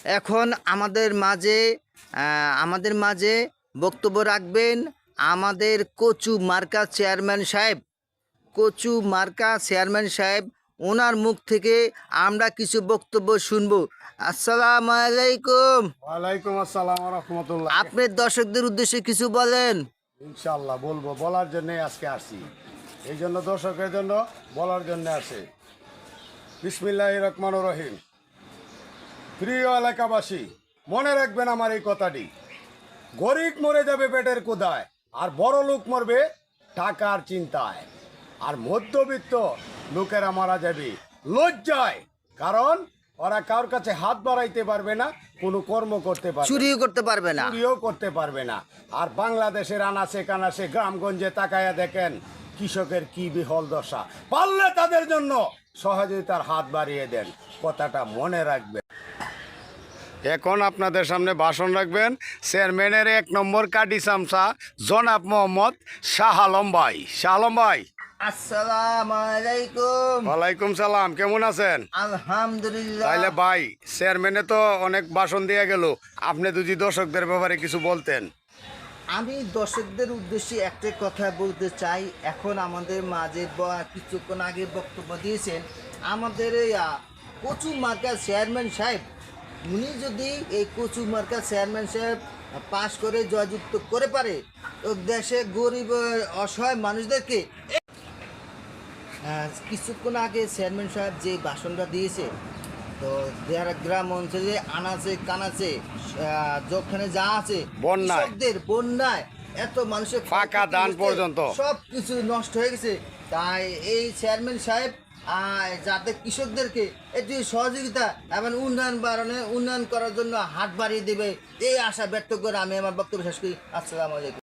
এখন আমাদের মাঝে বক্তব্য রাখবেন আমাদের কচু মার্কা চেয়ারম্যান সাহেব। ওনার মুখ থেকে আমরা কিছু বক্তব্য শুনবো। আসসালামু আলাইকুম। ওয়ালাইকুম আসসালাম ওয়া রাহমাতুল্লাহ। আপনি দর্শকদের উদ্দেশ্যে কিছু বলেন। ইনশাআল্লাহ বলবো, বলার জন্য আজকে আসছি। এই জন্য দর্শকের জন্য বলার জন্য আসে। বিসমিল্লাহির রহমানির রহিম। প্রিয় এলাকাবাসী, মনে রাখবেন আমার এই কথাটি, গরিব মরে যাবে পেটের ক্ষুধায়, আর বড় লোক মরবে টাকার চিন্তায়, আর মধ্যবিত্ত লোকেরা মারা যাবে লজ্জায়। কারণ ওরা কারোর কাছে হাত বাড়াইতে পারবে না, কোনো কর্ম করতে পারবে না, চুরিও করতে পারবে না। চুরিও করতে পারবে না। আর বাংলাদেশের আনাচে কানাচে গ্রামগঞ্জে তাকায়া দেখেন কৃষকের কি বিহল দশা। পারলে তাদের জন্য সহযোগিতার হাত বাড়িয়ে দেন, কথাটা মনে রাখবেন। এখন আপনাদের সামনে ভাষণ রাখবেন চেয়ারম্যানের 1 নম্বর কাটি চামচা জনাব মোহাম্মদ শাহ আলম ভাই। শাহ আলম ভাই, আসসালামু আলাইকুম। ওয়ালাইকুম সালাম, কেমন আছেন? আলহামদুলিল্লাহ। তাইলে ভাই, চেয়ারম্যানে তো অনেক ভাষণ দিয়ে গেল, আপনি যদি দর্শকদের ব্যাপারে কিছু বলতেন। আমি দর্শকদের উদ্দেশ্যে একটা কথা বলতে চাই। এখন আমাদের মাঝে কিছুক্ষণ আগে বক্তব্য দিয়েছেন আমাদের এই কচু মার্কা চেয়ারম্যান সাহেব। উনি যদি এই কচু মার্কা চেয়ারম্যান সাহেব পাশ করে জয়যুক্ত করে পারে, তো দেশে গরিব অসহায় মানুষদেরকে কিছুক্ষণ আগে চেয়ারম্যান সাহেব যে ভাষণটা দিয়েছে, তো যারা গ্রাম অঞ্চলে আনাচে কানাচে যেখানে যা আছে বন্যায়। কৃষকদের বন্যায় এত মানুষের ফাঁকা ধান পর্যন্ত সব কিছু নষ্ট হয়ে গেছে। তাই এই চেয়ারম্যান সাহেব যাতে কৃষকদেরকে একটি সহযোগিতা এবং উন্নয়ন করার জন্য হাত বাড়িয়ে দেবে, এই আশা ব্যক্ত করে আমি আমার বক্তব্য শেষ করি। আসসালামু আলাইকুম।